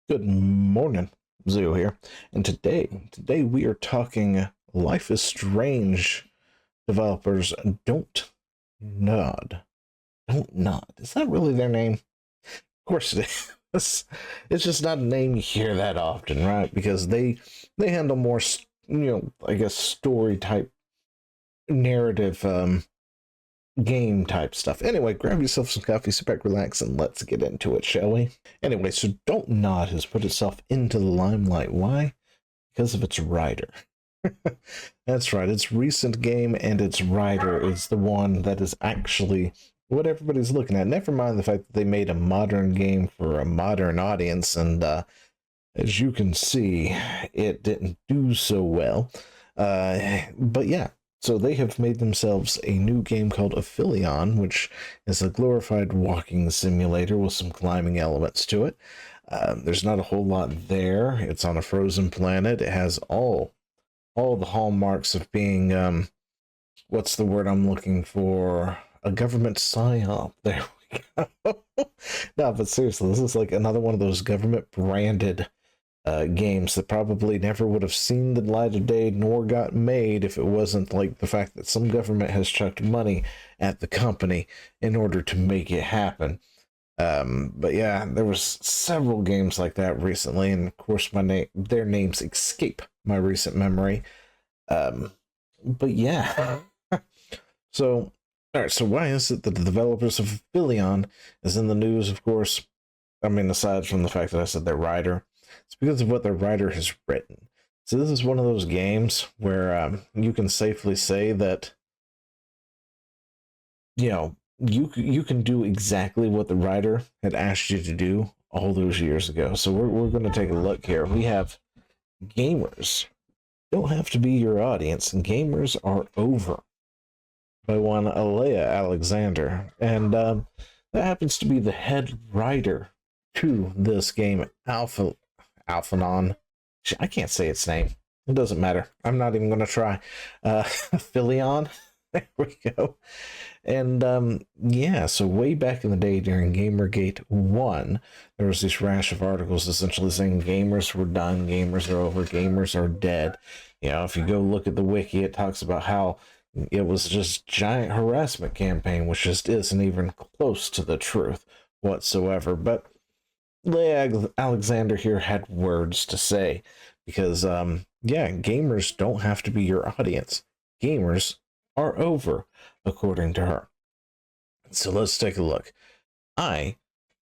Good morning, Zoo here, and today we are talking Life is Strange developers. Don't Nod, don't nod. Is that really their name? Of course it is. It's just not a name you hear that often, right? Because they handle more, I guess story type narrative game type stuff. Anyway, grab yourself some coffee, sit back, relax, and let's get into it, shall we? Anyway, so Don't Nod has put itself into the limelight. Why? Because of its writer. That's right, its recent game and its writer is the one that is actually what everybody's looking at. Never mind the fact that they made a modern game for a modern audience, and as you can see, it didn't do so well. But yeah, so they have made themselves a new game called Aphelion, which is a glorified walking simulator with some climbing elements to it. There's not a whole lot there. It's on a frozen planet. It has all the hallmarks of being what's the word I'm looking for? A government psyop. There we go. No, but seriously, this is like another one of those government branded games that probably never would have seen the light of day nor got made if it wasn't like the fact that some government has chucked money at the company in order to make it happen. But yeah, there was several games like that recently, and of course their names escape my recent memory. But yeah. So all right, so why is it that the developers of Aphelion is in the news? Of course, I mean, aside from the fact that I said their writer, it's because of what the writer has written. So this is one of those games where you can safely say that, you can do exactly what the writer had asked you to do all those years ago. So we're going to take a look here. We have gamers don't have to be your audience. Gamers are over by one Alea Alexander, and that happens to be the head writer to this game, Alphanon. I can't say its name. It doesn't matter. I'm not even going to try. Aphelion. There we go. And yeah, so way back in the day during Gamergate 1, there was this rash of articles essentially saying gamers were done, gamers are over, gamers are dead. If you go look at the wiki, it talks about how it was just giant harassment campaign, which just isn't even close to the truth whatsoever. But Leah Alexander here had words to say because, yeah, gamers don't have to be your audience. Gamers are over, according to her. So let's take a look. I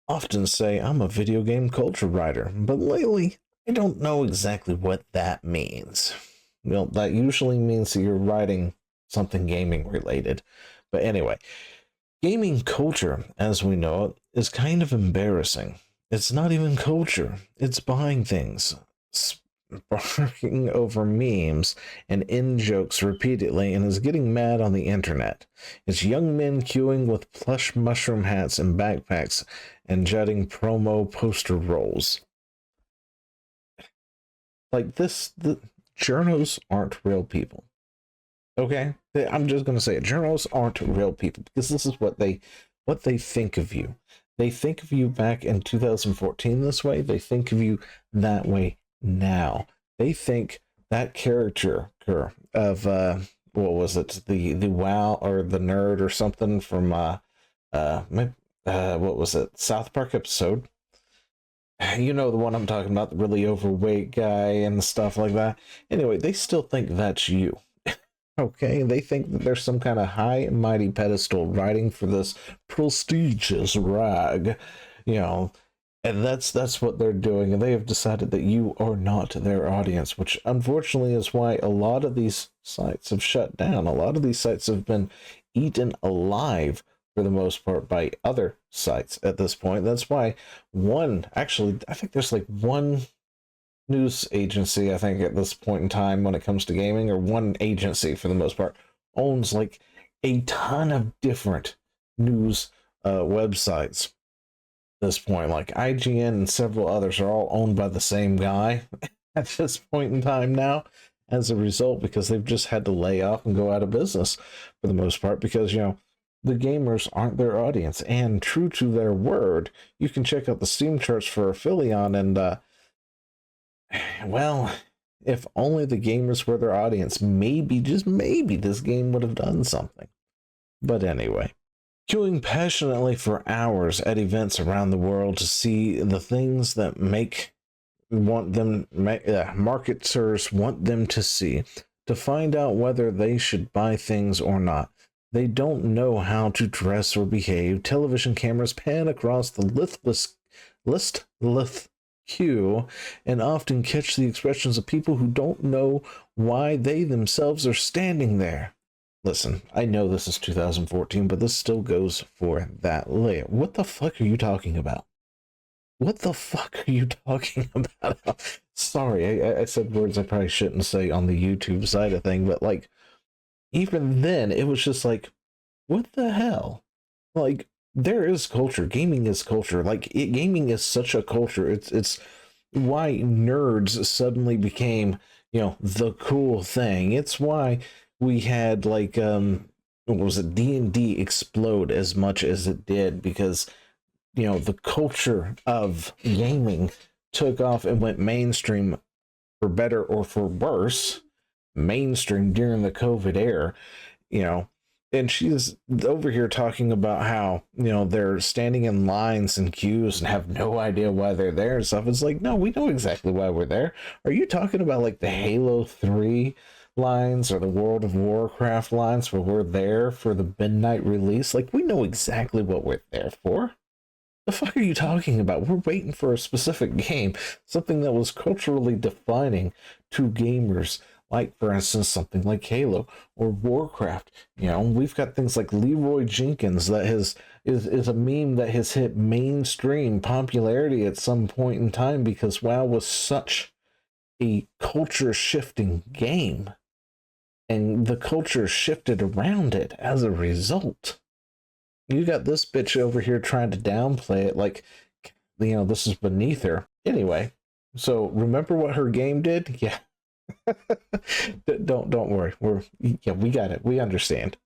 often say I'm a video game culture writer, but lately I don't know exactly what that means. Well, that usually means that you're writing something gaming related. But anyway, gaming culture, as we know it, is kind of embarrassing. It's not even culture. It's buying things, sparking over memes and in-jokes repeatedly, and is getting mad on the internet. It's young men queuing with plush mushroom hats and backpacks and jutting promo poster rolls. Like this, the journos aren't real people. Okay? I'm just going to say it. Journos aren't real people because this is what they think of you. They think of you back in 2014 this way. They think of you that way now. They think that character of what was it, the WoW or the nerd or something from what was it, South Park episode? You know the one I'm talking about, the really overweight guy and stuff like that. Anyway, they still think that's you. Okay, they think that there's some kind of high and mighty pedestal riding for this prestigious rag, and that's what they're doing, and they have decided that you are not their audience, which unfortunately is why a lot of these sites have shut down. A lot of these sites have been eaten alive for the most part by other sites at this point. That's why I think there's like one news agency, I think at this point in time when it comes to gaming, or one agency for the most part, owns like a ton of different news websites at this point. Like IGN and several others are all owned by the same guy at this point in time now, as a result, because they've just had to lay off and go out of business for the most part because the gamers aren't their audience. And true to their word, you can check out the Steam charts for Aphelion, and well, if only the gamers were their audience, maybe, just maybe, this game would have done something. But anyway, queuing passionately for hours at events around the world to see the things that marketers want them to see, to find out whether they should buy things or not. They don't know how to dress or behave. Television cameras pan across the listless queue and often catch the expressions of people who don't know why they themselves are standing there. Listen, I know this is 2014, but this still goes for that layer. What the fuck are you talking about? What the fuck are you talking about? Sorry, I said words I probably shouldn't say on the YouTube side of thing, but like, even then, it was just like, what the hell? Like, there is culture. Gaming is culture. Like, gaming is such a culture. It's why nerds suddenly became, the cool thing. It's why we had like what was it, D&D explode as much as it did, because the culture of gaming took off and went mainstream, for better or for worse, mainstream during the COVID era, and she's over here talking about how, they're standing in lines and queues and have no idea why they're there and stuff. It's like, no, we know exactly why we're there. Are you talking about like the Halo 3 lines or the World of Warcraft lines where we're there for the midnight release? Like, we know exactly what we're there for. The fuck are you talking about? We're waiting for a specific game, something that was culturally defining to gamers, like, for instance, something like Halo or Warcraft. We've got things like Leroy Jenkins that is a meme that has hit mainstream popularity at some point in time because WoW was such a culture-shifting game, and the culture shifted around it as a result. You got this bitch over here trying to downplay it like, this is beneath her. Anyway, so remember what her game did? Yeah. Don't worry. We got it. We understand.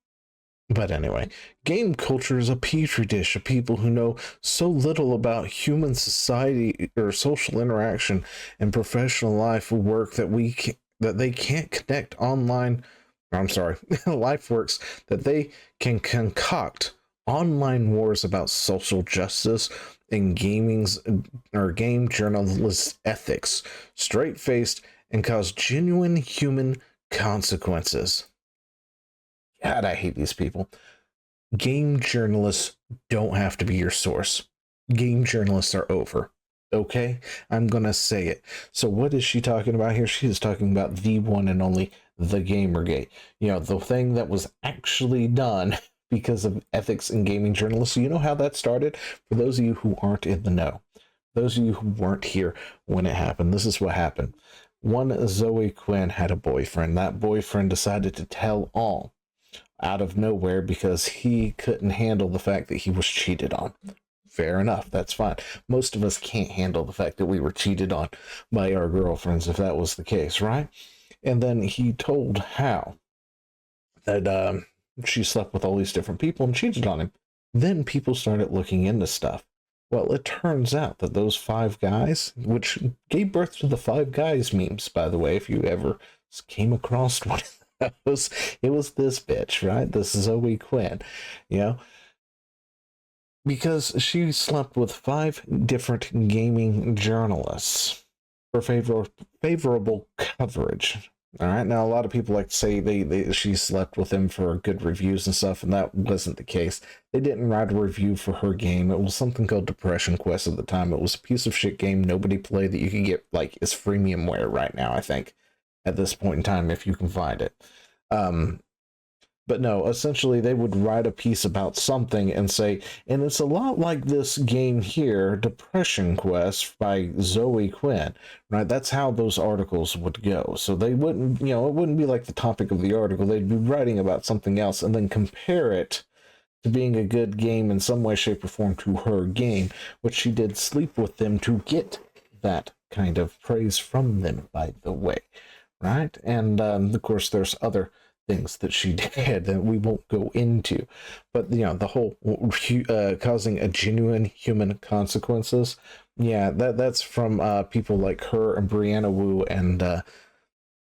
But anyway, game culture is a petri dish of people who know so little about human society or social interaction and professional life work that they can't connect online. I'm sorry, life works that they can concoct online wars about social justice and game journalist ethics, straight-faced, and cause genuine human consequences. God, I hate these people. Game journalists don't have to be your source. Game journalists are over. Okay? I'm gonna say it. So what is she talking about here? She is talking about the one and only the Gamergate. The thing that was actually done because of ethics in gaming journalists. So you know how that started? For those of you who aren't in the know, those of you who weren't here when it happened, this is what happened. One Zoe Quinn had a boyfriend. That boyfriend decided to tell all out of nowhere because he couldn't handle the fact that he was cheated on. Fair enough, that's fine. Most of us can't handle the fact that we were cheated on by our girlfriends if that was the case, right? And then he told Hal that she slept with all these different people and cheated on him. Then people started looking into stuff. Well, it turns out that those 5 guys, which gave birth to the 5 guys memes, by the way, if you ever came across one of those, it was this bitch, right? This is Zoe Quinn, because she slept with 5 different gaming journalists for favorable coverage. All right. Now, a lot of people like to say she slept with him for good reviews and stuff, and that wasn't the case. They didn't write a review for her game. It was something called Depression Quest at the time. It was a piece of shit game nobody played that you can get, like, it's freemiumware right now, I think, at this point in time, if you can find it. But no, essentially they would write a piece about something and say, and it's a lot like this game here, Depression Quest by Zoe Quinn, right? That's how those articles would go. So they wouldn't, it wouldn't be like the topic of the article. They'd be writing about something else and then compare it to being a good game in some way, shape, or form to her game, which she did sleep with them to get that kind of praise from them, by the way, right? And of course, there's other things that she did that we won't go into, but the whole causing a genuine human consequences. Yeah, that's from people like her and Brianna Wu and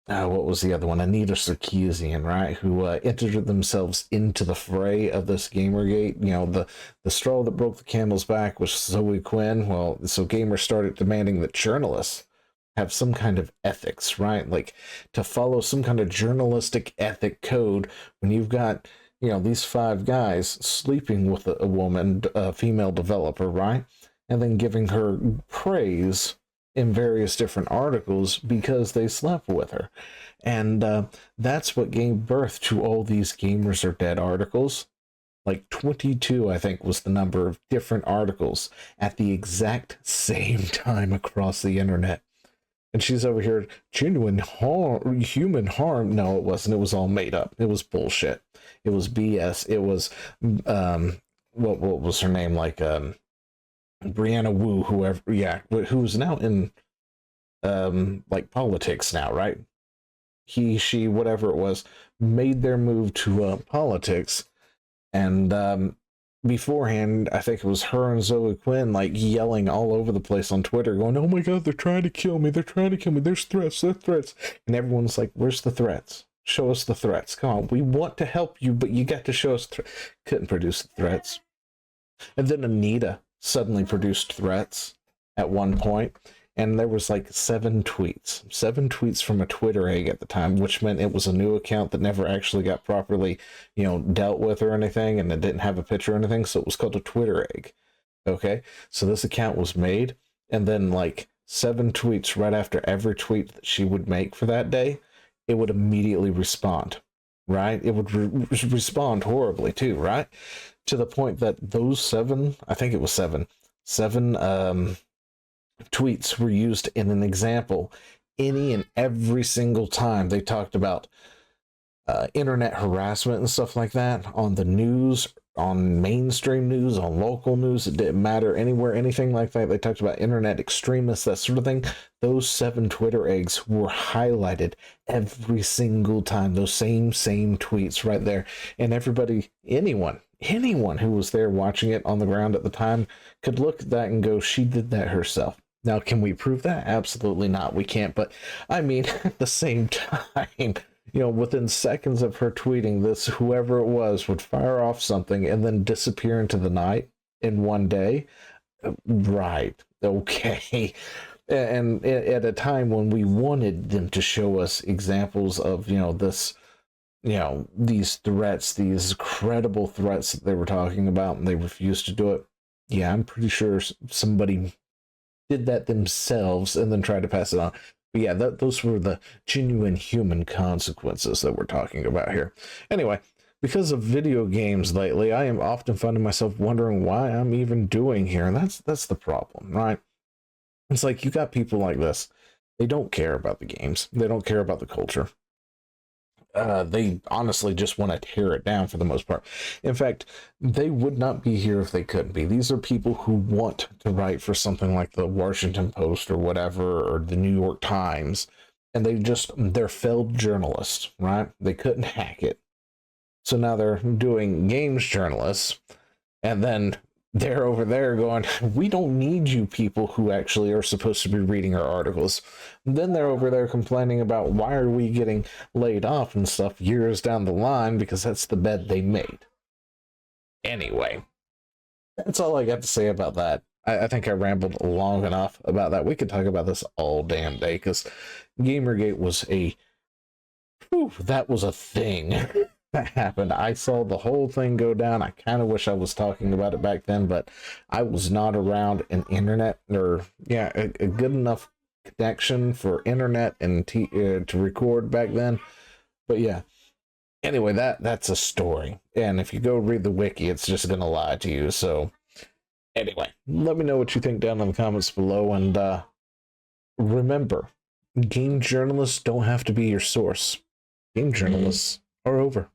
what was the other one? Anita Sarkeesian, right? Who entered themselves into the fray of this Gamergate. The straw that broke the camel's back was Zoe Quinn. Well, so gamers started demanding that journalists have some kind of ethics, right? Like to follow some kind of journalistic ethic code when you've got, these 5 guys sleeping with a woman, a female developer, right? And then giving her praise in various different articles because they slept with her. And that's what gave birth to all these gamers are dead articles. Like 22, I think, was the number of different articles at the exact same time across the internet. And she's over here, genuine harm, human harm. No, it wasn't. It was all made up. It was bullshit. It was BS. It was, what was her name? Like, Brianna Wu, whoever, yeah, who's now in, like politics now, right? He, she, whatever it was, made their move to politics. And beforehand, I think it was her and Zoe Quinn like yelling all over the place on Twitter, going, "Oh my God, they're trying to kill me! They're trying to kill me! There's threats! There's threats!" And everyone's like, "Where's the threats? Show us the threats! Come on, we want to help you, but you got to show us." Couldn't produce the threats. And then Anita suddenly produced threats at one point, and there was like 7 tweets from a Twitter egg at the time, which meant it was a new account that never actually got properly, dealt with or anything, and it didn't have a picture or anything, so it was called a Twitter egg. Okay, so this account was made, and then like 7 tweets right after every tweet that she would make for that day, it would immediately respond, right? It would respond horribly too, right? To the point that those 7, I think it was 7 tweets were used in an example any and every single time they talked about internet harassment and stuff like that on the news, on mainstream news, on local news. It didn't matter anywhere, anything like that. They talked about internet extremists, that sort of thing. Those 7 Twitter eggs were highlighted every single time. Those same tweets right there. And everybody, anyone who was there watching it on the ground at the time could look at that and go, she did that herself. Now, can we prove that? Absolutely not. We can't. But I mean, at the same time, within seconds of her tweeting this, whoever it was would fire off something and then disappear into the night in one day. Right. Okay. And at a time when we wanted them to show us examples of, this, these threats, these credible threats that they were talking about, and they refused to do it. Yeah, I'm pretty sure somebody did that themselves and then tried to pass it on. But yeah, those were the genuine human consequences that we're talking about here. Anyway, because of video games lately, I am often finding myself wondering why I'm even doing here, and that's the problem, right? It's like you got people like this. They don't care about the games. They don't care about the culture. They honestly just want to tear it down for the most part. In fact, they would not be here if they couldn't be. These are people who want to write for something like the Washington Post or whatever, or the New York Times, and they're failed journalists, right? They couldn't hack it. So now they're doing games journalists, and then they're over there going, we don't need you people who actually are supposed to be reading our articles. Then they're over there complaining about why are we getting laid off and stuff years down the line, because that's the bed they made. Anyway, that's all I got to say about that. I think I rambled long enough about that. We could talk about this all damn day, because Gamergate was that was a thing. That happened. I saw the whole thing go down. I kind of wish I was talking about it back then, but I was not around an internet or a good enough connection for internet and to record back then. But yeah, anyway, that's a story, and if you go read the wiki, it's just gonna lie to you. So anyway, let me know what you think down in the comments below, and remember, game journalists don't have to be your source. Game journalists are over.